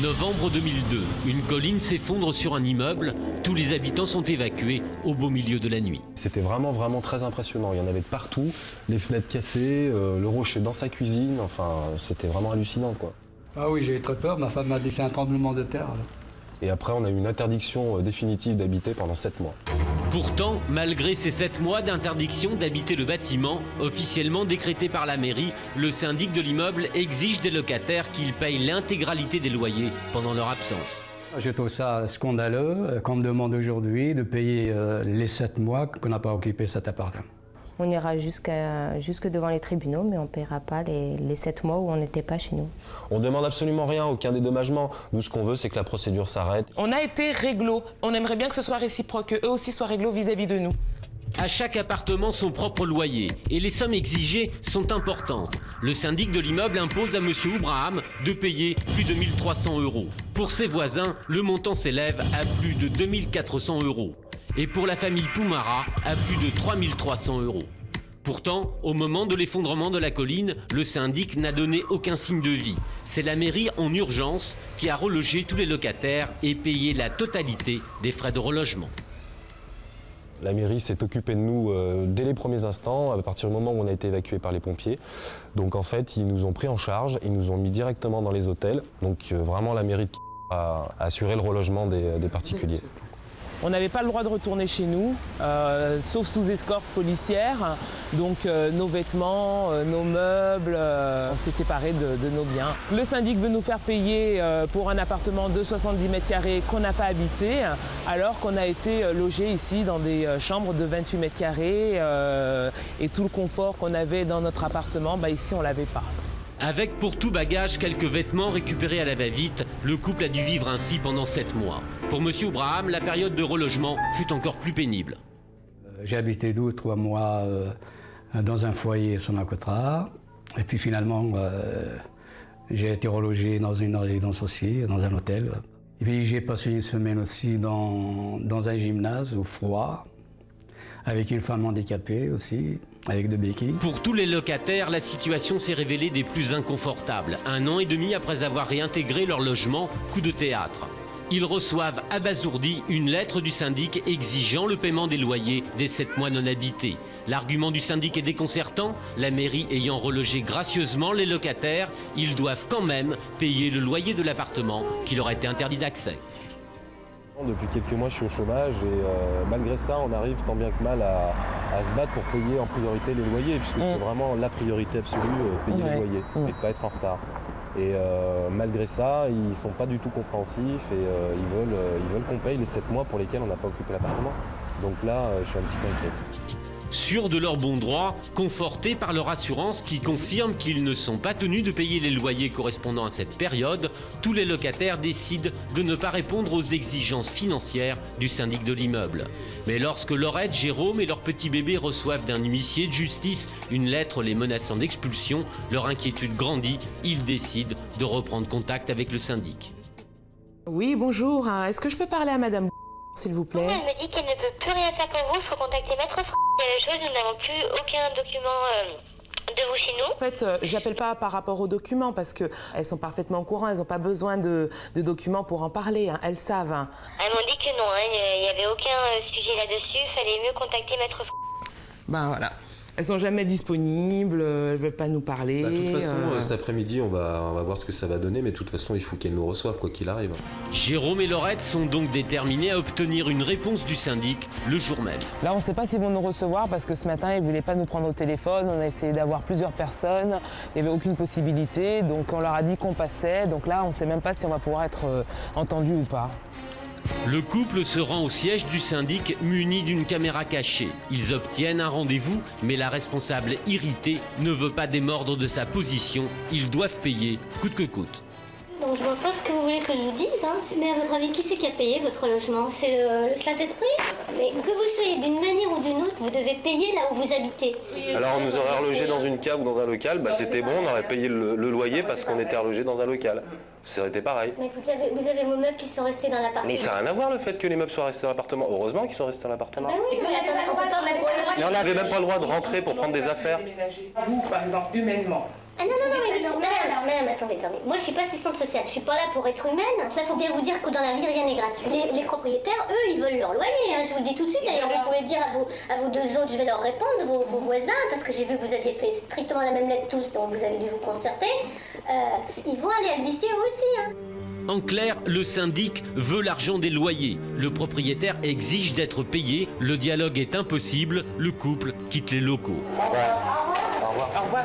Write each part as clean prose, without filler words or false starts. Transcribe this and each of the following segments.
Novembre 2002, une colline s'effondre sur un immeuble. Tous les habitants sont évacués au beau milieu de la nuit. C'était vraiment très impressionnant. Il y en avait de partout, les fenêtres cassées, le rocher dans sa cuisine. Enfin, c'était vraiment hallucinant, quoi. Ah oui, j'ai eu très peur. Ma femme m'a dit que c'est un tremblement de terre. Et après, on a eu une interdiction définitive d'habiter pendant 7 mois. Pourtant, malgré ces 7 mois d'interdiction d'habiter le bâtiment, officiellement décrété par la mairie, le syndic de l'immeuble exige des locataires qu'ils payent l'intégralité des loyers pendant leur absence. Je trouve ça scandaleux qu'on me demande aujourd'hui de payer les 7 mois qu'on n'a pas occupé cet appartement. On ira jusque devant les tribunaux, mais on ne paiera pas les 7 mois où on n'était pas chez nous. On ne demande absolument rien, aucun dédommagement. Nous, ce qu'on veut, c'est que la procédure s'arrête. On a été réglo. On aimerait bien que ce soit réciproque, qu'eux aussi soient réglo vis-à-vis de nous. À chaque appartement, son propre loyer. Et les sommes exigées sont importantes. Le syndic de l'immeuble impose à M. Oubraham de payer plus de 1 300 €. Pour ses voisins, le montant s'élève à plus de 2 400 €. Et pour la famille Poumara, à plus de 3 300 €. Pourtant, au moment de l'effondrement de la colline, le syndic n'a donné aucun signe de vie. C'est la mairie en urgence qui a relogé tous les locataires et payé la totalité des frais de relogement. La mairie s'est occupée de nous dès les premiers instants, à partir du moment où on a été évacué par les pompiers. Donc en fait, ils nous ont pris en charge, ils nous ont mis directement dans les hôtels. Donc vraiment, la mairie a assuré le relogement des particuliers. On n'avait pas le droit de retourner chez nous, sauf sous escorte policière. Donc nos vêtements, nos meubles, on s'est séparés de nos biens. Le syndic veut nous faire payer pour un appartement de 70 mètres carrés qu'on n'a pas habité, alors qu'on a été logé ici dans des chambres de 28 mètres carrés. Et tout le confort qu'on avait dans notre appartement, ici on ne l'avait pas. Avec pour tout bagage quelques vêtements récupérés à la va-vite, le couple a dû vivre ainsi pendant 7 mois. Pour M. Oubraham, la période de relogement fut encore plus pénible. J'ai habité 2 ou 3 mois dans un foyer sur Sonacotra. Et puis finalement, j'ai été relogé dans une résidence aussi, dans un hôtel. Et puis j'ai passé une semaine aussi dans un gymnase au froid, avec une femme handicapée aussi, avec 2 béquilles. Pour tous les locataires, la situation s'est révélée des plus inconfortables. 1 an et demi après avoir réintégré leur logement, coup de théâtre. Ils reçoivent abasourdis une lettre du syndic exigeant le paiement des loyers des 7 mois non habités. L'argument du syndic est déconcertant. La mairie ayant relogé gracieusement les locataires, ils doivent quand même payer le loyer de l'appartement qui leur a été interdit d'accès. Depuis quelques mois, je suis au chômage et malgré ça, on arrive tant bien que mal à se battre pour payer en priorité les loyers, puisque c'est vraiment la priorité absolue, payer les loyers et ne pas être en retard. Et malgré ça, ils ne sont pas du tout compréhensifs et ils veulent qu'on paye les 7 mois pour lesquels on n'a pas occupé l'appartement. Donc là, je suis un petit peu inquiet. Sûrs de leurs bons droits, confortés par leur assurance qui confirme qu'ils ne sont pas tenus de payer les loyers correspondant à cette période, tous les locataires décident de ne pas répondre aux exigences financières du syndic de l'immeuble. Mais lorsque Laurette, Jérôme et leur petit bébé reçoivent d'un huissier de justice une lettre les menaçant d'expulsion, leur inquiétude grandit, ils décident de reprendre contact avec le syndic. Oui, bonjour. Est-ce que je peux parler à madame s'il vous plaît? Elle me dit qu'elle ne peut plus rien faire pour vous, il faut contacter Maître Fr. Nous n'avons plus aucun document de vous chez nous. En fait, j'appelle pas par rapport aux documents parce qu'elles sont parfaitement au courant, elles n'ont pas besoin de documents pour en parler, elles savent. Elles m'ont dit que non, il n'y avait aucun sujet là-dessus, il fallait mieux contacter Maître Fr. Ben voilà. Elles sont jamais disponibles, elles veulent pas nous parler. De toute façon, cet après-midi, on va voir ce que ça va donner, mais de toute façon, il faut qu'elles nous reçoivent, quoi qu'il arrive. Jérôme et Laurette sont donc déterminés à obtenir une réponse du syndic le jour même. Là, on ne sait pas s'ils vont nous recevoir parce que ce matin, ils ne voulaient pas nous prendre au téléphone. On a essayé d'avoir plusieurs personnes. Il n'y avait aucune possibilité. Donc, on leur a dit qu'on passait. Donc là, on ne sait même pas si on va pouvoir être entendu ou pas. Le couple se rend au siège du syndic muni d'une caméra cachée. Ils obtiennent un rendez-vous, mais la responsable irritée ne veut pas démordre de sa position. Ils doivent payer coûte que coûte. Donc je vois pas ce que vous voulez que je vous dise, Mais à votre avis, qui c'est qui a payé votre logement? C'est le Saint-Esprit? Mais que vous soyez d'une manière ou d'une autre, vous devez payer là où vous habitez. Alors on nous aurait relogé dans une cave ou dans un local, c'était bon, on aurait payé le loyer parce qu'on était relogé dans un local. Ça aurait été pareil. Mais vous avez vos meubles qui sont restés dans l'appartement. Mais ça n'a rien à voir le fait que les meubles soient restés dans l'appartement. Heureusement qu'ils sont restés dans l'appartement. Ben oui, mais attendez, on peut pas vous reloger. Mais on n'avait même pas le droit de rentrer pour prendre des affaires. Vous, par exemple, humainement, Ah non, madame, attendez. Moi, je suis pas assistante sociale, je suis pas là pour être humaine. Ça, faut bien vous dire que dans la vie, rien n'est gratuit. Les propriétaires, eux, ils veulent leur loyer, hein. Je vous le dis tout de suite. D'ailleurs, vous pouvez dire à vos deux autres, je vais leur répondre, vos voisins, parce que j'ai vu que vous aviez fait strictement la même lettre tous, donc vous avez dû vous concerter. Ils vont aller à l'huissier aussi, hein. En clair, le syndic veut l'argent des loyers. Le propriétaire exige d'être payé. Le dialogue est impossible. Le couple quitte les locaux. Au revoir.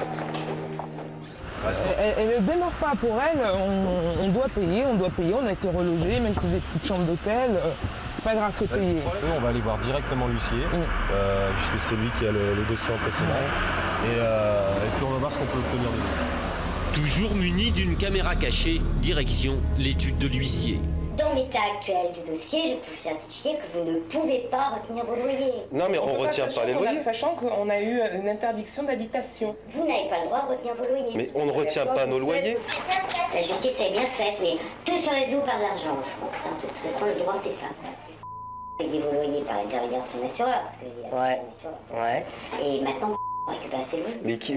Elle ne démarre pas pour elle, on doit payer, on a été relogés, même si c'est des petites chambres d'hôtel, c'est pas grave, faut payer. Nous, on va aller voir directement l'huissier, puisque c'est lui qui a le dossier entre ses mains. Et puis on va voir ce qu'on peut obtenir de lui. Toujours muni d'une caméra cachée, direction l'étude de l'huissier. Dans l'état actuel du dossier, je peux vous certifier que vous ne pouvez pas retenir vos loyers. Non, mais on ne retient pas les loyers. Sachant qu'on a eu une interdiction d'habitation. Vous n'avez pas le droit de retenir vos loyers. Mais on ne retient pas nos loyers. La justice est bien faite, mais tout se résout par l'argent en France. Hein. De toute façon, le droit, c'est ça. Payez vos loyers par l'intermédiaire de son assureur, parce qu'il y a un assureur. Ouais. Et maintenant, on récupère ses loyers. Mais qui...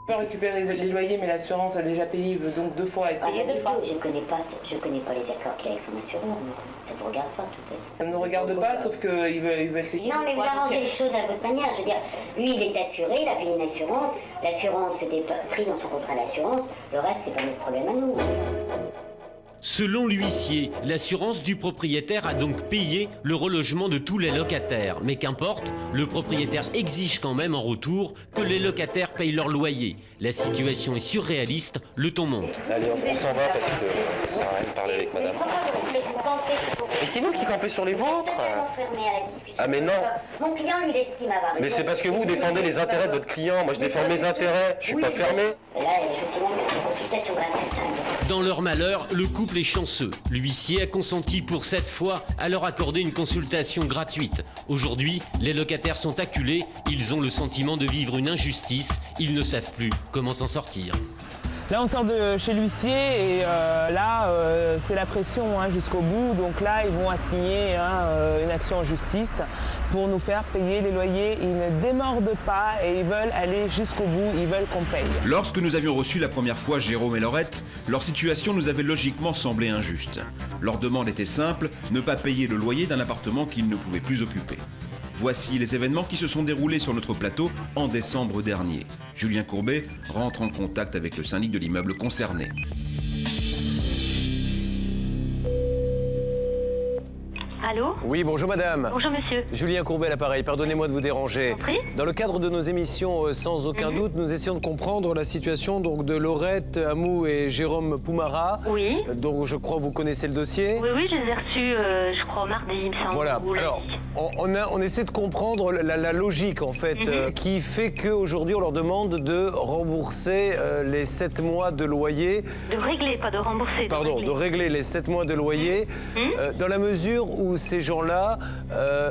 On peut récupérer les loyers, mais l'assurance a déjà payé, il veut donc 2 fois être payé. Je connais pas les accords qu'il a avec son assureur, mais ça ne vous regarde pas de toute façon. Ça ne nous regarde pas, sauf qu'il veut être payé. Non, mais vous arrangez les choses à votre manière. Je veux dire, lui, il est assuré, il a payé une assurance. L'assurance, c'était pris dans son contrat d'assurance. Le reste, c'est pas notre problème à nous. Selon l'huissier, l'assurance du propriétaire a donc payé le relogement de tous les locataires. Mais qu'importe, le propriétaire exige quand même en retour que les locataires payent leur loyer. La situation est surréaliste, le ton monte. Allez, on s'en va parce que ça sert à rien de parler avec madame. Mais c'est vous qui campez sur les vôtres. Ah mais non. Mon client, lui, l'estime avoir. Mais c'est parce que vous défendez les intérêts de votre client. Moi, je défends mes intérêts. Je suis pas fermé. Là, je signale que c'est une consultation gratuite. Dans leur malheur, le couple est chanceux. L'huissier a consenti pour cette fois à leur accorder une consultation gratuite. Aujourd'hui, les locataires sont acculés. Ils ont le sentiment de vivre une injustice. Ils ne savent plus comment s'en sortir. Là, on sort de chez l'huissier et c'est la pression jusqu'au bout. Donc là, ils vont assigner une action en justice pour nous faire payer les loyers. Ils ne démordent pas et ils veulent aller jusqu'au bout. Ils veulent qu'on paye. Lorsque nous avions reçu la première fois Jérôme et Laurette, leur situation nous avait logiquement semblé injuste. Leur demande était simple, ne pas payer le loyer d'un appartement qu'ils ne pouvaient plus occuper. Voici les événements qui se sont déroulés sur notre plateau en décembre dernier. Julien Courbet rentre en contact avec le syndic de l'immeuble concerné. Allô ? Oui, bonjour madame. Bonjour monsieur. Julien Courbet, l'appareil. Pardonnez-moi de vous déranger. Dans le cadre de nos émissions, sans aucun doute, nous essayons de comprendre la situation donc, de Laurette Amou et Jérôme Poumara. Oui. Donc je crois que vous connaissez le dossier. Oui, je les ai reçus, je crois, mardi, il me semble. Voilà. Alors, on essaie de comprendre la logique, en fait, qui fait qu'aujourd'hui, on leur demande de rembourser les 7 mois de loyer. De régler, pas de rembourser. Pardon, de régler les 7 mois de loyer, dans la mesure où ces gens-là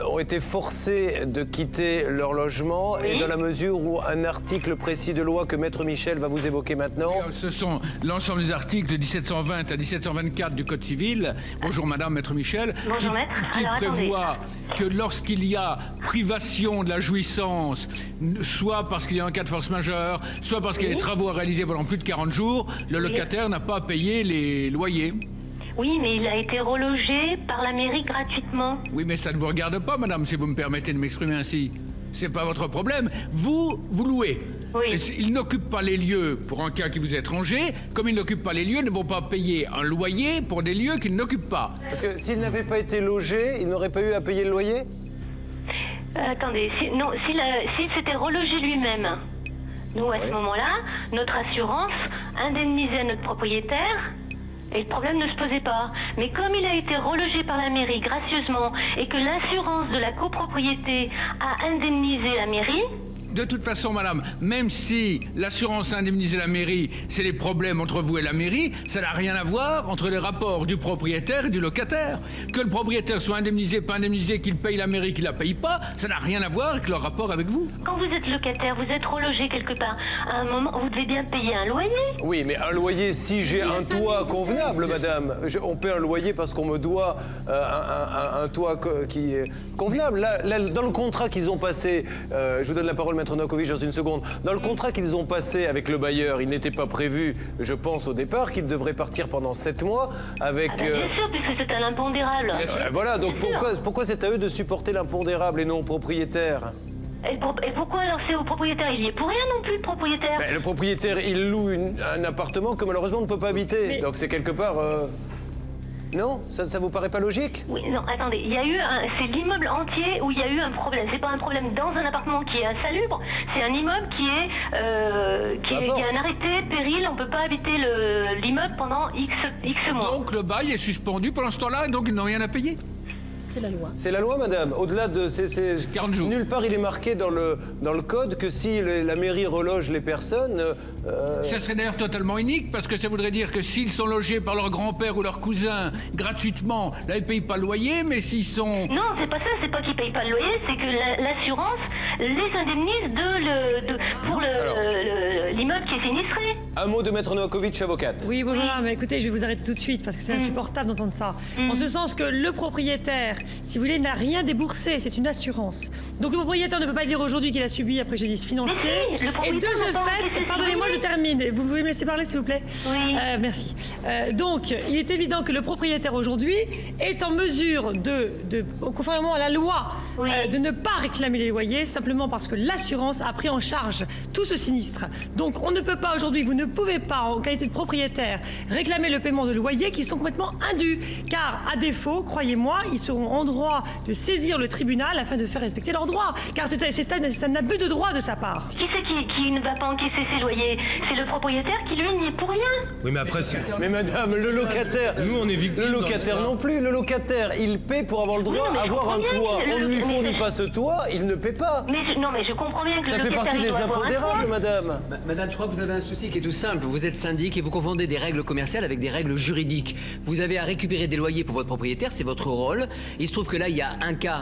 ont été forcés de quitter leur logement et dans la mesure où un article précis de loi que Maître Michel va vous évoquer maintenant... Ce sont l'ensemble des articles de 1720 à 1724 du Code civil, bonjour Madame Maître Michel, qui prévoit que lorsqu'il y a privation de la jouissance, soit parce qu'il y a un cas de force majeure, soit parce qu'il y a des travaux à réaliser pendant plus de 40 jours, le locataire n'a pas à payer les loyers. Oui, mais il a été relogé par la mairie gratuitement. Oui, mais ça ne vous regarde pas, madame, si vous me permettez de m'exprimer ainsi. C'est pas votre problème. Vous louez. Oui. Ils n'occupent pas les lieux pour un cas qui vous est étranger, comme ils n'occupent pas les lieux, ils ne vont pas payer un loyer pour des lieux qu'ils n'occupent pas. Parce que s'ils n'avaient pas été logés, ils n'auraient pas eu à payer le loyer ? Attendez, s'il s'était relogé lui-même, nous, à ce moment-là, notre assurance indemnisait notre propriétaire. Et le problème ne se posait pas. Mais comme il a été relogé par la mairie gracieusement et que l'assurance de la copropriété a indemnisé la mairie... De toute façon, madame, même si l'assurance a indemnisé la mairie, c'est les problèmes entre vous et la mairie, ça n'a rien à voir entre les rapports du propriétaire et du locataire. Que le propriétaire soit indemnisé, pas indemnisé, qu'il paye la mairie, qu'il la paye pas, ça n'a rien à voir avec leur rapport avec vous. Quand vous êtes locataire, vous êtes relogé quelque part. À un moment, vous devez bien payer un loyer. Oui, mais un loyer, si j'ai un toit convenable. convenable, madame. On paie un loyer parce qu'on me doit un toit qui est convenable. Là, dans le contrat qu'ils ont passé, je vous donne la parole, maître Novakovic, dans une seconde. Dans le contrat qu'ils ont passé avec le bailleur, il n'était pas prévu, je pense au départ, qu'il devrait partir pendant 7 mois avec... Bien sûr, puisque c'est un impondérable. Voilà, donc pourquoi c'est à eux de supporter l'impondérable et non aux propriétaires? Et pourquoi alors c'est au propriétaire? Il y est pour rien non plus, le propriétaire. Le propriétaire, il loue un appartement que malheureusement on ne peut pas habiter. Donc c'est quelque part... Non, ça vous paraît pas logique? Oui, non, attendez, il y a eu c'est l'immeuble entier où il y a eu un problème. C'est pas un problème dans un appartement qui est insalubre, c'est un immeuble qui est... il y a un arrêté péril, on peut pas habiter l'immeuble pendant X mois. Donc le bail est suspendu pendant ce temps-là et donc ils n'ont rien à payer? C'est la loi. C'est la loi, madame. Au-delà de... 40 jours. Nulle part il est marqué dans le code que si la mairie reloge les personnes... Ça serait d'ailleurs totalement unique parce que ça voudrait dire que s'ils sont logés par leur grand-père ou leur cousin gratuitement, là ils payent pas le loyer, mais s'ils sont... Non, c'est pas ça, c'est pas qu'ils payent pas le loyer, c'est que l'assurance les indemnise pour l'immeuble qui est sinistré. Un mot de maître Novakovic, avocate. Oui, bonjour madame, écoutez, je vais vous arrêter tout de suite parce que c'est insupportable d'entendre ça. En ce sens que le propriétaire, si vous voulez, n'a rien déboursé, c'est une assurance. Donc le propriétaire ne peut pas dire aujourd'hui qu'il a subi un préjudice financier. Et de ce fait, pardonnez-moi, je termine. Vous pouvez me laisser parler, s'il vous plaît? Oui. Merci. Donc, il est évident que le propriétaire aujourd'hui est en mesure conformément à la loi, de ne pas réclamer les loyers, simplement parce que l'assurance a pris en charge tout ce sinistre. Donc, on ne peut pas aujourd'hui, vous ne pouvez pas, en qualité de propriétaire, réclamer le paiement de loyers qui sont complètement indus. Car, à défaut, croyez-moi, ils seront en droit de saisir le tribunal afin de faire respecter leurs droits. Car c'est un abus de droit de sa part. Qui c'est qui ne va pas encaisser ses loyers? C'est le propriétaire qui, lui, n'y est pour rien. Oui, mais après, mais madame, le locataire... Nous, on est victime. Le locataire non plus. Le locataire, il paie pour avoir le droit d'avoir un toit. On ne lui fournit pas ce toit, il ne paie pas. Non, mais je comprends bien que ça fait partie des impondérables, madame. Madame, je crois que vous avez un souci qui est tout simple. Vous êtes syndic et vous confondez des règles commerciales avec des règles juridiques. Vous avez à récupérer des loyers pour votre propriétaire, c'est votre rôle. Il se trouve que là, il y a un cas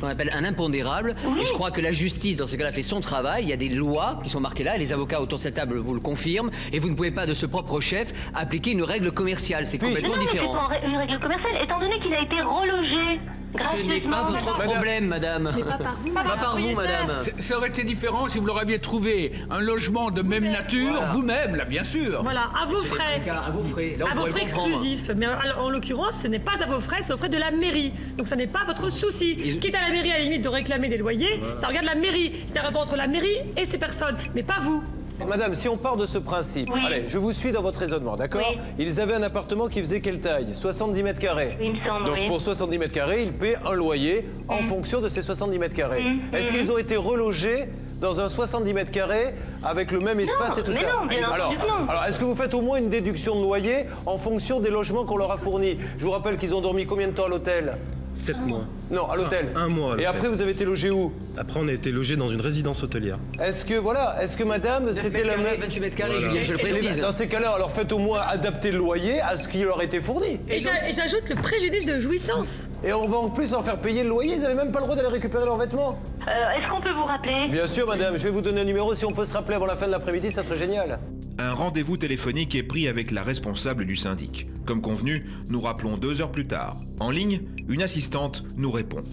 qu'on appelle un impondérable. Et je crois que la justice, dans ces cas-là, fait son travail. Il y a des lois qui sont marquées là. Et les avocats autour de cette table vous le confirment. Et vous ne pouvez pas, de ce propre chef, appliquer une règle commerciale. C'est complètement différent. C'est pas une règle commerciale, étant donné qu'il a été relogé. Ce n'est pas votre problème, madame. Mais pas par vous. Pas par vous, madame. Ça aurait été différent si vous leur aviez trouvé un logement de même nature, vous-même, là, bien sûr. Voilà, à vos frais. À vos frais. Là, à vos frais exclusifs. Mais en l'occurrence, ce n'est pas à vos frais, c'est aux frais de la mairie. Donc ça n'est pas votre souci. Quitte à la mairie, à la limite, de réclamer des loyers, ça regarde la mairie. C'est un rapport entre la mairie et ces personnes, mais pas vous. Madame, si on part de ce principe, allez, je vous suis dans votre raisonnement, d'accord? Ils avaient un appartement qui faisait quelle taille? 70 mètres carrés. Oui, il me semble, donc pour 70 mètres carrés, ils paient un loyer en fonction de ces 70 mètres carrés. Est-ce qu'ils ont été relogés dans un 70 mètres carrés avec le même espace et tout ça? Non, alors, est-ce que vous faites au moins une déduction de loyer en fonction des logements qu'on leur a fournis? Je vous rappelle qu'ils ont dormi combien de temps à l'hôtel? 7 mois. Non, à l'hôtel. Un mois à l'hôtel. Et après, vous avez été logé où? Après, on a été logé dans une résidence hôtelière. Est-ce que madame, c'était la même... 28 mètres carrés, Julien, je le précise. Dans ces cas-là, alors faites au moins adapter le loyer à ce qui leur a été fourni. Et j'ajoute le préjudice de jouissance. Et on va en plus leur faire payer le loyer, ils n'avaient même pas le droit d'aller récupérer leurs vêtements. Est-ce qu'on peut vous rappeler? Bien sûr, madame, je vais vous donner un numéro, si on peut se rappeler avant la fin de l'après-midi, ça serait génial. Un rendez-vous téléphonique est pris avec la responsable du syndic. Comme convenu, nous rappelons 2 heures plus tard. En ligne, une assistante nous répond.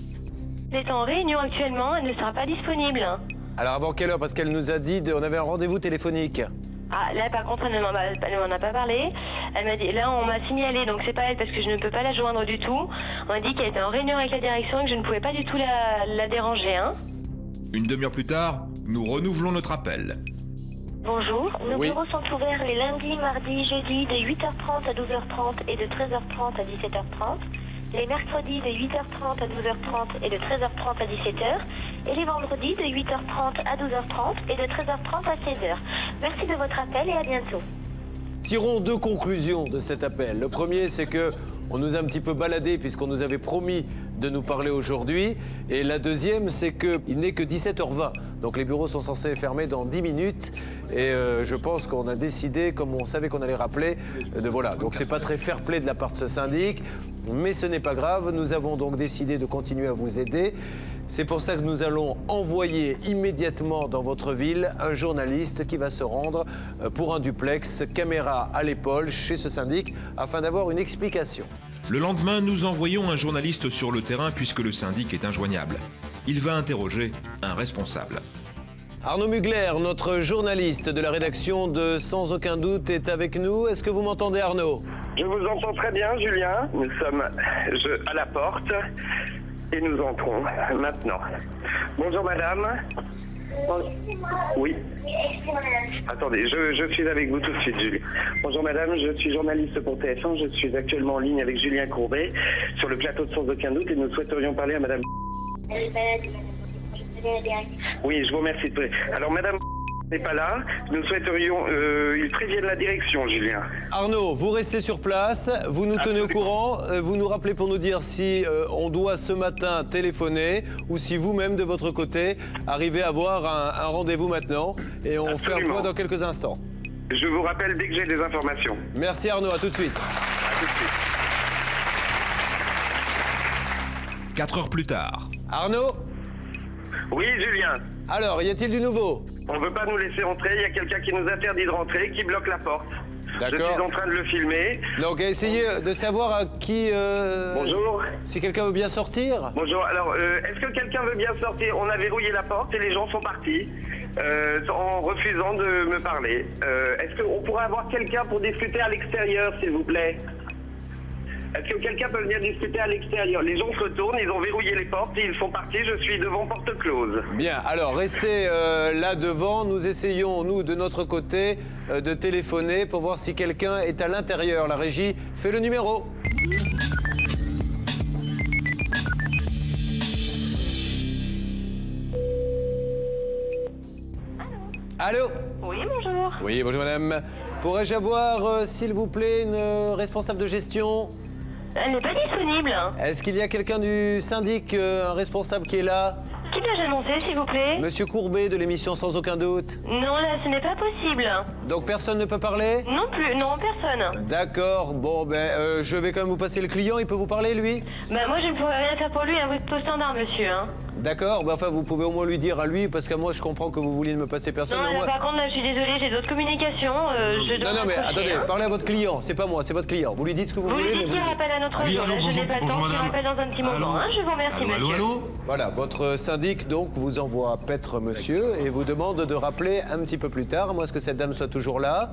Elle est en réunion actuellement, elle ne sera pas disponible. Alors avant quelle heure? Parce qu'elle nous a dit on avait un rendez-vous téléphonique. Ah, là par contre, elle ne m'en a pas parlé. Elle m'a dit, là on m'a signalé, donc c'est pas elle parce que je ne peux pas la joindre du tout. On m'a dit qu'elle était en réunion avec la direction et que je ne pouvais pas du tout la déranger. Une demi-heure plus tard, nous renouvelons notre appel. Bonjour, nos bureaux sont ouverts les lundis, mardis, jeudis de 8h30 à 12h30 et de 13h30 à 17h30, les mercredis de 8h30 à 12h30 et de 13h30 à 17h, et les vendredis de 8h30 à 12h30 et de 13h30 à 16h. Merci de votre appel et à bientôt. Tirons 2 conclusions de cet appel. Le premier, c'est que on nous a un petit peu baladé puisqu'on nous avait promis de nous parler aujourd'hui. Et la deuxième, c'est qu'il n'est que 17h20. Donc les bureaux sont censés fermer dans 10 minutes. Et je pense qu'on a décidé, comme on savait qu'on allait rappeler, de voilà. Donc c'est pas très fair-play de la part de ce syndic, mais ce n'est pas grave. Nous avons donc décidé de continuer à vous aider. C'est pour ça que nous allons envoyer immédiatement dans votre ville un journaliste qui va se rendre pour un duplex, caméra à l'épaule, chez ce syndic, afin d'avoir une explication. Le lendemain, nous envoyons un journaliste sur le terrain puisque le syndic est injoignable. Il va interroger un responsable. Arnaud Mugler, notre journaliste de la rédaction de Sans aucun doute, est avec nous. Est-ce que vous m'entendez, Arnaud? Je vous entends très bien, Julien. Nous sommes à la porte et nous entrons maintenant. Bonjour, madame. Oui. Attendez, je suis avec vous tout de suite, Julie. Bonjour, madame. Je suis journaliste pour TF1. Je suis actuellement en ligne avec Julien Courbet sur le plateau de Sans aucun doute et nous souhaiterions parler à madame... Oui, je vous remercie. Alors, madame n'est pas là. Nous souhaiterions... il prévienne la direction, Julien. Arnaud, vous restez sur place. Vous nous tenez au courant. Vous nous rappelez pour nous dire si on doit ce matin téléphoner ou si vous-même, de votre côté, arrivez à avoir un rendez-vous maintenant. Et on fait un point dans quelques instants. Je vous rappelle dès que j'ai des informations. Merci, Arnaud. À tout de suite. À tout de suite. 4 heures plus tard. Arnaud? Oui, Julien. Alors, y a-t-il du nouveau? On ne veut pas nous laisser entrer, il y a quelqu'un qui nous interdit de rentrer, qui bloque la porte. D'accord. Je suis en train de le filmer. Donc, essayez de savoir à qui... Bonjour. Si quelqu'un veut bien sortir. Bonjour, alors, est-ce que quelqu'un veut bien sortir? On a verrouillé la porte et les gens sont partis en refusant de me parler. Est-ce qu'on pourrait avoir quelqu'un pour discuter à l'extérieur, s'il vous plaît? Est-ce que quelqu'un peut venir discuter à l'extérieur? Les gens se retournent, ils ont verrouillé les portes et ils sont partis. Je suis devant porte close. Bien, alors restez là devant. Nous essayons, nous, de notre côté, de téléphoner pour voir si quelqu'un est à l'intérieur. La régie fait le numéro. Allô? Oui, bonjour. Oui, bonjour madame. Pourrais-je avoir, s'il vous plaît, une responsable de gestion? Elle n'est pas disponible. Est-ce qu'il y a quelqu'un du syndic, un responsable qui est là? Qui dois-je annoncer, s'il vous plaît? Monsieur Courbet de l'émission Sans aucun doute. Non, là, ce n'est pas possible. Donc personne ne peut parler? Non plus, non, personne. D'accord, bon, je vais quand même vous passer le client, il peut vous parler, lui? Moi, je ne pourrais rien faire pour lui, un poste standard, monsieur. D'accord, enfin, vous pouvez au moins lui dire à lui, parce que moi, je comprends que vous vouliez ne me passer personne. Non, là, par contre, là, je suis désolée, j'ai d'autres communications. Non, mais attendez, parlez à votre client, c'est pas moi, c'est votre client. Vous lui dites ce que vous voulez. Vous lui dites qu'il rappelle à notre réseau, je n'ai pas le temps, qu'il rappelle dans un petit moment. Je vous remercie, monsieur. Allô. Voilà, votre syndic, donc, vous envoie paître monsieur et vous demande de rappeler un petit peu plus tard, à moins que cette dame soit toujours là.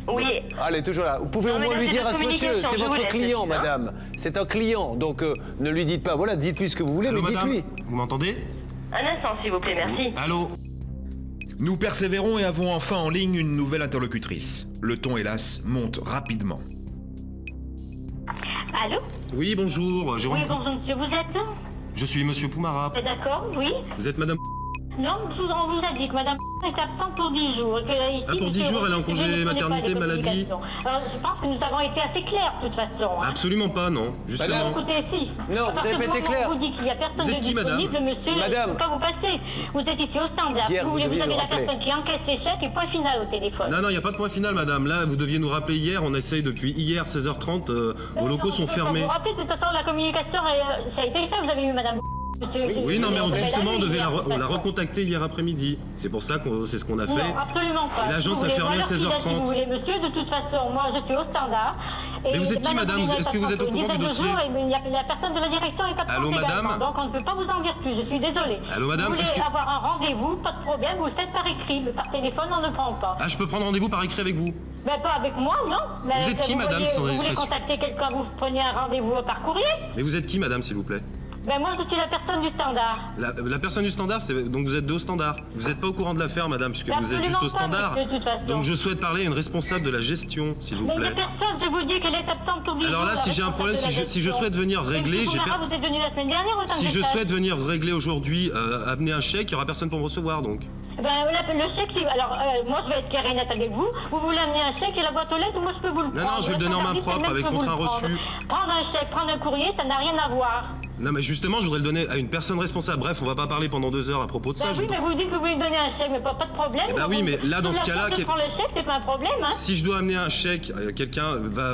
Oui. Elle est toujours là. Vous pouvez au moins lui dire à ce monsieur, c'est votre client, madame. C'est un client, donc ne lui dites pas, voilà, dites-lui ce que vous voulez, mais dites-lui. Vous m'entendez? Un instant, s'il vous plaît, merci. Allô? Nous persévérons et avons enfin en ligne une nouvelle interlocutrice. Le ton, hélas, monte rapidement. Allô? Oui, bonjour. Oui, bonjour, monsieur, vous êtes? Je suis monsieur Poumara. D'accord, oui. Vous êtes madame? Non, on vous a dit que madame est absente pour 10 jours. Pour 10 jours, elle est en congé maternité, maladie. Alors, je pense que nous avons été assez clairs, de toute façon. Absolument pas, non. Justement. Écoutez, si. Non, vous n'avez pas été clair. On vous dit qu'il n'y a personne Vous êtes de qui, madame? disponible, monsieur. Madame. Je ne peux pas vous passer. Vous êtes ici au standard. Pierre, Vous avez le la rappeler. personne qui encaisse les chèques et point final au téléphone. Non, il n'y a pas de point final, madame. Là, vous deviez nous rappeler hier. On essaye depuis hier, 16h30. Vos locaux sont fermés. Vous vous rappelez, de toute façon, la communication, ça a été fait. Vous avez eu madame. Oui, non, mais justement, on devait la recontacter hier après-midi. C'est pour ça que c'est ce qu'on a fait. Non, absolument pas. L'agence a fermé à 16h30. Si vous voulez, monsieur, de toute façon, moi, je suis au standard. Mais vous êtes qui, madame? Est-ce que vous êtes au courant du dossier? La personne de la direction est absente. Allô, madame? Donc, on ne peut pas vous en dire plus. Je suis désolée. Allô, madame? Vous voulez avoir un rendez-vous, pas de problème. Vous le faites par écrit, mais par téléphone, on ne prend pas. Ah, je peux prendre rendez-vous par écrit avec vous? Ben, pas avec moi, non. Vous êtes qui, madame, sans Vous voulez indiscrétion? contacter quelqu'un, vous prenez un rendez-vous par courrier? Mais vous êtes qui, madame, s'il vous plaît? Ben, moi, je suis la personne du standard. La personne du standard, donc vous êtes deux au standard. Vous n'êtes pas au courant de l'affaire, madame, puisque vous êtes juste au standard. Monsieur, de toute façon. Donc je souhaite parler à une responsable de la gestion, s'il vous Mais plaît. la personne, je vous dis qu'elle est absente pour 10 jours. Alors là, si j'ai un problème, si je souhaite venir régler, vous êtes venu la semaine dernière, autant si que je ça. souhaite venir régler aujourd'hui, amener un chèque, il n'y aura personne pour me recevoir, donc. Ben, le chèque, alors, moi, je vais être claire et nette avec vous. Vous voulez amener un chèque et la boîte aux lettres, moi, je peux vous le prendre. Non, je vais le donner en main propre, avec contrat reçu. Prendre un chèque, prendre un courrier, ça n'a rien à voir. Non mais justement, je voudrais le donner à une personne responsable. Bref, on va pas parler pendant 2 heures à propos de ça. Oui, mais vous dites que vous voulez donner un chèque, mais pas de problème. Eh ben oui, mais là, dans ce cas-là... Je prends le chèque, c'est pas un problème, hein. Si je dois amener un chèque, quelqu'un va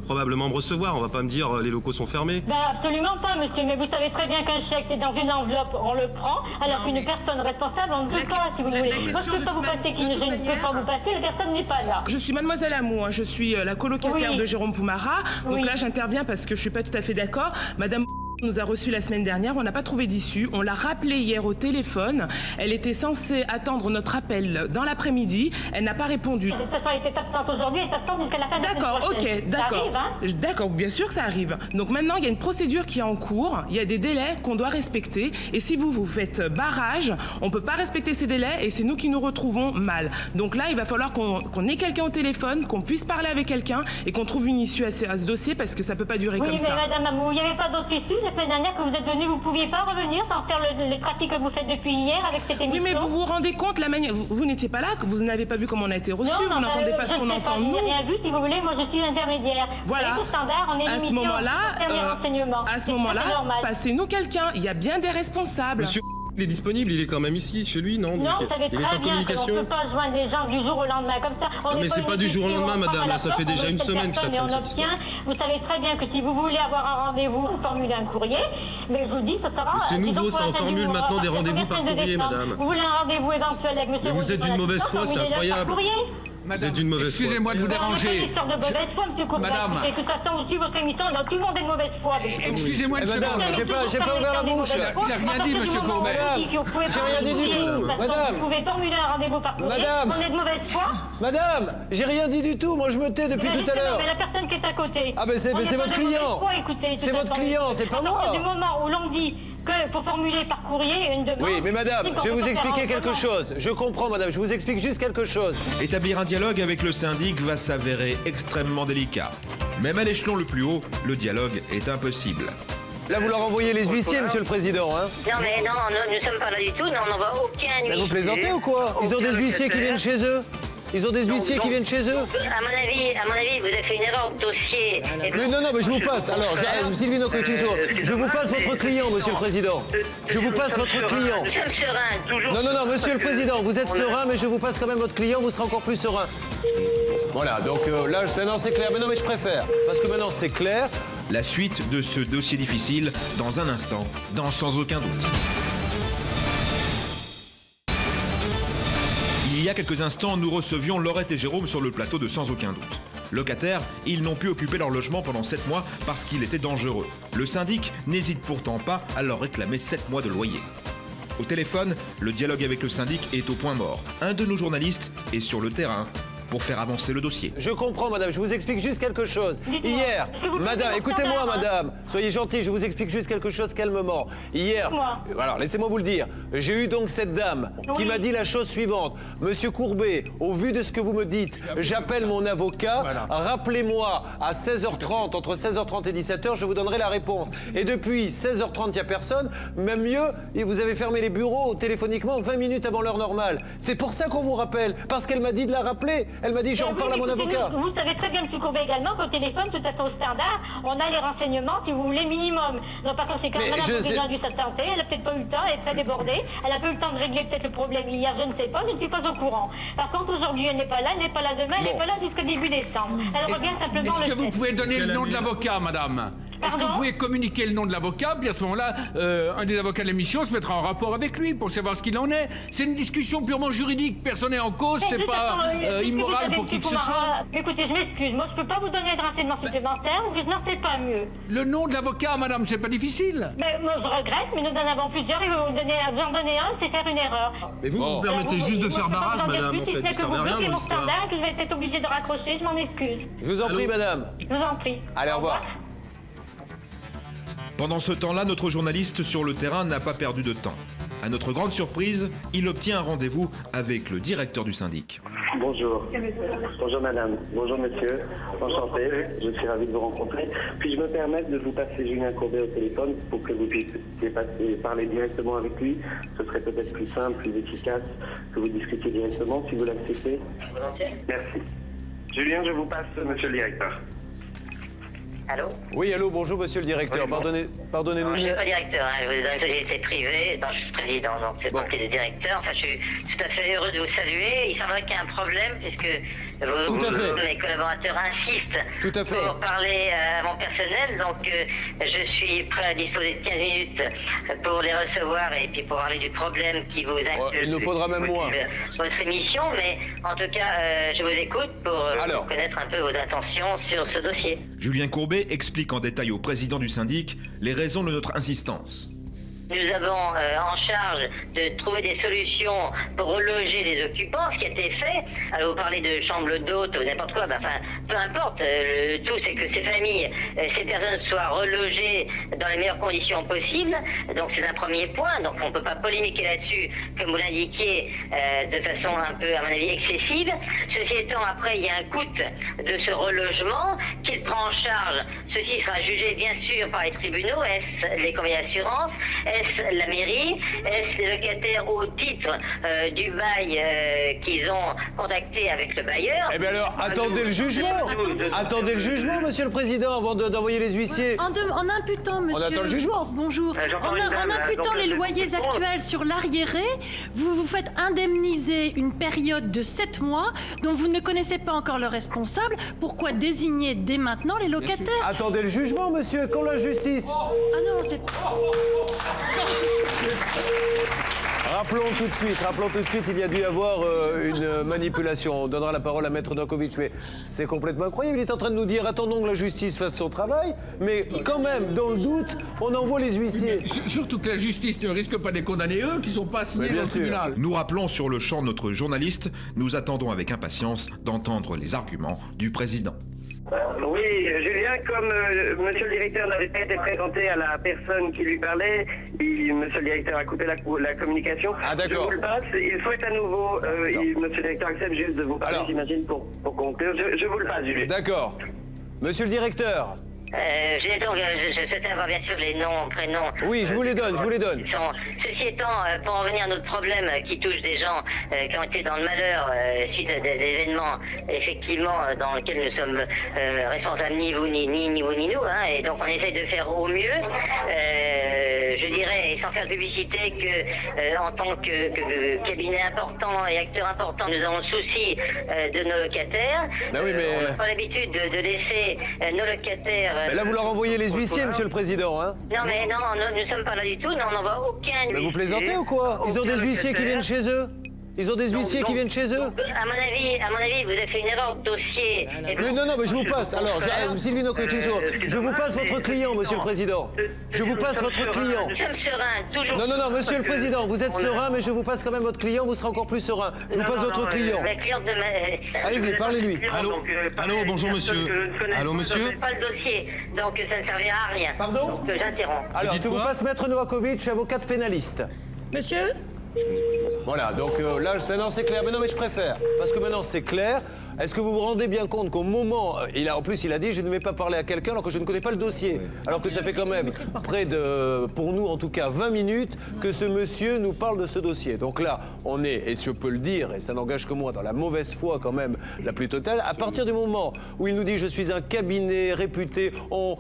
probablement me recevoir. On va pas me dire les locaux sont fermés. Ben absolument pas, monsieur, mais vous savez très bien qu'un chèque, c'est dans une enveloppe, on le prend, alors qu'une personne responsable, on ne peut pas, si vous voulez. Moi, je ne peux pas vous passer je ne peux pas vous passer, la personne n'est pas là. Je suis Mademoiselle Amou, hein, je suis la colocataire de Jérôme Poumara. Donc là, j'interviens parce que je suis pas tout à fait d'accord. Madame nous a reçu la semaine dernière, on n'a pas trouvé d'issue. On l'a rappelé hier au téléphone. Elle était censée attendre notre appel dans l'après-midi. Elle n'a pas répondu. De toute façon, elle était absente aujourd'hui et s'absente jusqu'à la fin de la semaine prochaine. Ok, d'accord. Ça arrive, hein? D'accord, bien sûr que ça arrive. Donc maintenant, il y a une procédure qui est en cours. Il y a des délais qu'on doit respecter. Et si vous faites barrage, on ne peut pas respecter ces délais et c'est nous qui nous retrouvons mal. Donc là, il va falloir qu'on ait quelqu'un au téléphone, qu'on puisse parler avec quelqu'un et qu'on trouve une issue à ce dossier parce que ça ne peut pas durer comme ça. Oui, mais Madame Amou, il n'y avait pas d'autre issue. La semaine dernière que vous êtes venue, vous ne pouviez pas revenir sans faire les pratiques que vous faites depuis hier avec cette émission. Oui, mais vous vous rendez compte, la manière, vous n'étiez pas là, vous n'avez pas vu comment on a été reçus, vous n'entendez pas ce qu'on entend nous. Je n'ai rien vu, si vous voulez, moi je suis intermédiaire. Voilà. À ce moment-là, passez-nous quelqu'un. Il y a bien des responsables. Monsieur, il est disponible, il est quand même ici, chez lui, non? Non, vous savez il est très en bien communication. qu'on ne peut pas joindre les gens du jour au lendemain comme ça. Non, mais c'est pas du jour au lendemain, madame, là, ça fait déjà une semaine que ça traîne cette histoire. Vous savez très bien que si vous voulez avoir un rendez-vous, vous formulez un courrier, mais je vous dis, ça sera... C'est nouveau, ça, on formule maintenant des rendez-vous par courrier, madame. Vous voulez un rendez-vous éventuel avec monsieur... Mais vous êtes d'une mauvaise foi, c'est incroyable. Vous êtes d'une mauvaise foi. Excusez-moi de vous déranger. Madame. De toute façon, aussi, votre émission, tout le monde est de mauvaise foi. Excusez-moi une seconde. Madame, j'ai pas ouvert la bouche. Il n'a rien dit, monsieur Courbet. J'ai rien dit du tout. Madame. Vous pouvez formuler un rendez-vous par courrier. Madame. On est de mauvaise foi. Madame, j'ai rien dit du tout. Moi, je me tais depuis tout à l'heure. Mais la personne qui est à côté. Ah, mais c'est votre client. C'est votre client, c'est pas moi. Du moment où l'on dit que pour formuler par courrier une demande... Oui, mais madame, je vais vous expliquer quelque chose. Je comprends, madame, je vous explique juste quelque chose. Établir un dialogue avec le syndic va s'avérer extrêmement délicat. Même à l'échelon le plus haut, le dialogue est impossible. Là, vous leur envoyez les huissiers, monsieur le président, hein? Non, mais non, nous ne sommes pas là du tout, on n'envoie aucun huissier. Mais vous plaisantez ou quoi? Ils ont des huissiers qui viennent chez eux? Ils ont des huissiers qui viennent chez eux? À mon avis, vous avez fait une erreur de dossier. Mais non, mais je vous passe. Alors, Sylvie Nocco-Tinso, je vous passe votre client, monsieur le président. Je vous passe votre client. Nous sommes sereins, toujours. Non, monsieur le président, vous êtes serein, mais je vous passe quand même votre client, vous serez encore plus serein. Voilà, donc là, maintenant c'est clair. Mais non, mais je préfère, parce que maintenant c'est clair. La suite de ce dossier difficile, dans un instant, dans Sans aucun doute. Il y a quelques instants, nous recevions Laurette et Jérôme sur le plateau de Sans aucun doute. Locataires, ils n'ont pu occuper leur logement pendant 7 mois parce qu'il était dangereux. Le syndic n'hésite pourtant pas à leur réclamer 7 mois de loyer. Au téléphone, le dialogue avec le syndic est au point mort. Un de nos journalistes est sur le terrain pour faire avancer le dossier. Je comprends, madame, je vous explique juste quelque chose. Hier, madame, écoutez-moi, madame, soyez gentille, je vous explique juste quelque chose calmement. Hier, alors laissez-moi vous le dire, j'ai eu donc cette dame qui m'a dit la chose suivante. Monsieur Courbet, au vu de ce que vous me dites, j'appelle mon avocat, rappelez-moi à 16h30, entre 16h30 et 17h, je vous donnerai la réponse. Et depuis 16h30, il n'y a personne, même mieux, vous avez fermé les bureaux téléphoniquement 20 minutes avant l'heure normale. C'est pour ça qu'on vous rappelle, parce qu'elle m'a dit de la rappeler. Elle m'a dit, j'en parle à mon avocat. Vous savez très bien, M. Courbet, également, qu'au téléphone, tout à fait au standard, on a les renseignements, si vous voulez, minimum. Donc, par conséquent, Madame a dû s'absenter, elle n'a peut-être pas eu le temps, elle est très débordée, elle n'a pas eu le temps de régler peut-être le problème hier, je ne sais pas, je ne suis pas au courant. Par contre, aujourd'hui, elle n'est pas là, elle n'est pas là demain, elle n'est pas là jusqu'au début décembre. Elle revient simplement Est-ce que vous pouvez donner le nom de l'avocat, madame? Est-ce que vous pouvez communiquer le nom de l'avocat? Puis à ce moment-là, un des avocats de l'émission se mettra en rapport avec lui pour savoir ce qu'il en est. C'est une discussion purement juridique. Personne n'est en cause, c'est pas immoral pour qui que ce soit. Écoutez, je m'excuse. Moi, je peux pas vous donner de renseignements supplémentaires. Je n'en sais pas mieux. Le nom de l'avocat, madame, c'est pas difficile. Mais moi, je regrette, mais nous en avons plusieurs. Et vous en donner un, c'est faire une erreur. Mais vous permettez juste de faire barrage, madame, en fait. Ça servait à rien dans l'histoire. Que je vais être obligée de raccrocher, je m'en excuse. Je vous en prie, madame. Je vous en prie. Allez, au revoir. Pendant ce temps-là, notre journaliste sur le terrain n'a pas perdu de temps. À notre grande surprise, il obtient un rendez-vous avec le directeur du syndic. Bonjour. Bonjour madame. Bonjour monsieur. Enchanté. Je suis ravi de vous rencontrer. Puis-je me permettre de vous passer Julien Courbet au téléphone pour que vous puissiez parler directement avec lui? Ce serait peut-être plus simple, plus efficace que vous discutiez directement si vous l'acceptez. Merci. Julien, je vous passe monsieur le directeur. Allô? Oui, allô, bonjour monsieur le directeur. Pardonnez-nous. Je ne suis pas directeur, hein. Vous êtes dans une société privée, dont je suis président, donc c'est partie des directeurs. Enfin, je suis tout à fait heureux de vous saluer. Il semblerait qu'il y ait un problème, puisque mes collaborateurs insistent pour parler à mon personnel. Donc, je suis prêt à disposer de 15 minutes pour les recevoir et puis pour parler du problème qui vous inquiète. Il nous faudra même moins. Votre émission, mais en tout cas, je vous écoute pour connaître un peu vos intentions sur ce dossier. Julien Courbet explique en détail au président du syndic les raisons de notre insistance. Nous avons en charge de trouver des solutions pour reloger les occupants, ce qui a été fait. Alors vous parlez de chambres d'hôtes ou n'importe quoi, enfin peu importe. Le tout c'est que ces familles, ces personnes soient relogées dans les meilleures conditions possibles. Donc c'est un premier point. Donc on ne peut pas polémiquer là-dessus, comme vous l'indiquiez, de façon un peu, à mon avis, excessive. Ceci étant, après il y a un coût de ce relogement qu'il prend en charge. Ceci sera jugé bien sûr par les tribunaux, est-ce les compagnies d'assurance, est-ce la mairie, est-ce les locataires au titre du bail qu'ils ont contacté avec le bailleur. Eh bien alors, attendez le jugement. Attendez le jugement, monsieur le président, avant d'envoyer les huissiers. En imputant, monsieur... On attend le jugement. Bonjour. En imputant les loyers actuels sur l'arriéré, vous vous faites indemniser une période de 7 mois dont vous ne connaissez pas encore le responsable. Pourquoi désigner dès maintenant les locataires? Attendez le jugement, monsieur, quand la justice... Ah non, c'est... Rappelons tout de suite, il y a dû y avoir une manipulation. On donnera la parole à Maître Dankovic, mais c'est complètement incroyable. Il est en train de nous dire, attendons que la justice fasse son travail, mais quand même, dans le doute, on envoie les huissiers. Surtout que la justice ne risque pas de les condamner eux, qui ne sont pas assignés dans le tribunal. Nous rappelons sur le champ notre journaliste. Nous attendons avec impatience d'entendre les arguments du président. Oui, Julien, comme monsieur le directeur n'avait pas été présenté à la personne qui lui parlait, monsieur le directeur a coupé la communication. Ah d'accord. Je vous le passe, il souhaite à nouveau, monsieur le directeur accepte juste de vous parler, j'imagine, pour conclure. Je vous le passe, Julien. D'accord. Monsieur le directeur. Je souhaitais avoir bien sûr les noms, prénoms. Oui, je vous les donne. Ceci étant, pour en venir à notre problème qui touche des gens qui ont été dans le malheur suite à des événements, effectivement, dans lesquels nous sommes responsables ni vous ni nous, hein, et donc on essaye de faire au mieux. Je dirais, et sans faire de publicité, que en tant que cabinet important et acteur important, nous avons le souci de nos locataires. Ben oui, mais... On n'a pas l'habitude de laisser nos locataires... Mais là, vous leur envoyez les huissiers, monsieur le président, hein? Non, mais non, nous ne sommes pas là du tout, non, on n'envoie aucun... Mais vous plaisantez ou quoi? Ils ont des huissiers qui viennent chez eux? Ils ont des huissiers qui viennent chez eux? À mon avis, vous avez fait une erreur de dossier. Non, mais je vous passe. Alors, Sylvie Nocotin, je vous passe votre client, monsieur le président. Je vous passe votre client. Nous sommes sereins, toujours. Non, monsieur le président, vous êtes serein, mais je vous passe quand même votre client, vous serez encore plus serein. Je vous passe votre client. Allez-y, parlez-lui. Allô, bonjour monsieur. Allô, monsieur. Je ne connais pas le dossier, donc ça ne servira à rien. Pardon? Que j'interromps. Alors, je vous passe Maître Novakovic, avocate pénaliste. Monsieur? Voilà, donc là, maintenant c'est clair. Mais non, mais je préfère, parce que maintenant c'est clair. Est-ce que vous vous rendez bien compte qu'au moment... En plus, il a dit, je ne vais pas parler à quelqu'un alors que je ne connais pas le dossier. Alors que ça fait quand même près de, pour nous en tout cas, 20 minutes que ce monsieur nous parle de ce dossier. Donc là, on est, et je peux le dire, et ça n'engage que moi, dans la mauvaise foi quand même la plus totale. À partir du moment où il nous dit, je suis un cabinet réputé, on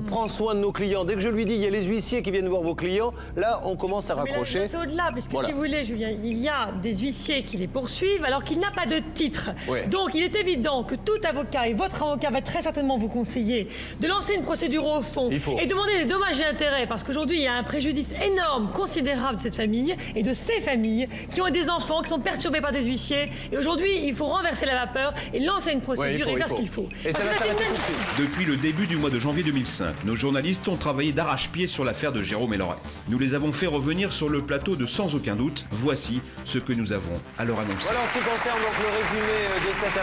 prend soin de nos clients. Dès que je lui dis, il y a les huissiers qui viennent voir vos clients, là, on commence à raccrocher. Mais là, c'est au-delà, puisque voilà. Si vous voulez, Julien, il y a des huissiers qui les poursuivent alors qu'il n'a pas de titre. Ouais. Donc, il est évident que tout avocat, et votre avocat va très certainement vous conseiller de lancer une procédure au fond et demander des dommages et intérêts, parce qu'aujourd'hui, il y a un préjudice énorme, considérable de cette famille et de ces familles qui ont des enfants qui sont perturbés par des huissiers. Et aujourd'hui, il faut renverser la vapeur et lancer une procédure et faire ce qu'il faut. Et ça va s'arrêter tout de suite. Depuis le début du mois de janvier 2005, nos journalistes ont travaillé d'arrache-pied sur l'affaire de Jérôme et Laurette. Nous les avons fait revenir sur le plateau de Sans aucun doute. Voici ce que nous avons à leur annoncer. Voilà en ce qui concerne donc le résumé de cette affaire.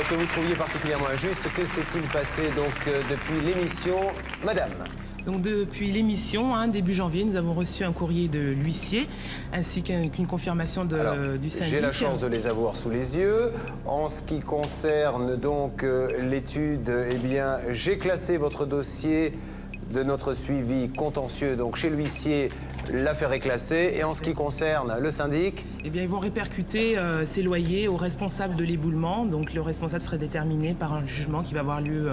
Que vous trouviez particulièrement injuste. Que s'est-il passé donc depuis l'émission, madame? Donc depuis l'émission, début janvier, nous avons reçu un courrier de l'huissier ainsi qu'une confirmation du syndic. J'ai la chance de les avoir sous les yeux. En ce qui concerne donc l'étude, eh bien, j'ai classé votre dossier de notre suivi contentieux. Donc chez l'huissier, l'affaire est classée. Et en ce qui concerne le syndic, eh bien, ils vont répercuter ces loyers au responsable de l'éboulement. Donc le responsable serait déterminé par un jugement qui va avoir lieu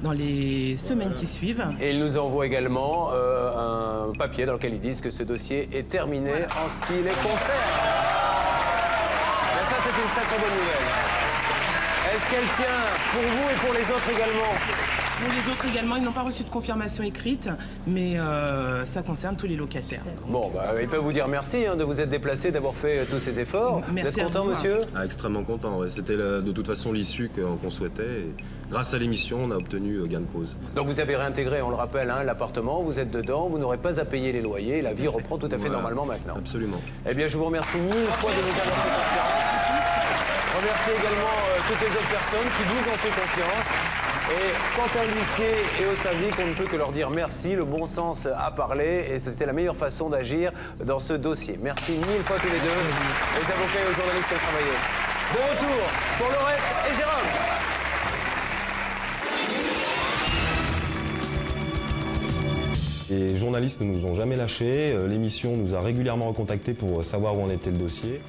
dans les semaines qui suivent. Et ils nous envoient également un papier dans lequel ils disent que ce dossier est terminé en ce qui les concerne. Et ça, c'est une sacrée bonne nouvelle. Est-ce qu'elle tient pour vous et pour les autres également? Pour les autres également, ils n'ont pas reçu de confirmation écrite, mais ça concerne tous les locataires. Bon, ils peuvent vous dire merci de vous être déplacé, d'avoir fait tous ces efforts. Merci. Vous êtes content, monsieur? Extrêmement content. Ouais. C'était de toute façon l'issue qu'on souhaitait. Et grâce à l'émission, on a obtenu gain de cause. Donc vous avez réintégré, on le rappelle, l'appartement, vous êtes dedans, vous n'aurez pas à payer les loyers, la vie reprend tout à fait normalement maintenant. Absolument. Eh bien, je vous remercie 1000 fois de nous avoir fait confiance. Je remercie également toutes les autres personnes qui vous ont fait confiance. Et quant à l'huissier et au syndic, on ne peut que leur dire merci. Le bon sens a parlé et c'était la meilleure façon d'agir dans ce dossier. Merci 1000 fois tous les deux, les avocats et aux journalistes qui ont travaillé. De retour pour Laurette et Jérôme. Les journalistes ne nous ont jamais lâchés. L'émission nous a régulièrement recontactés pour savoir où en était le dossier.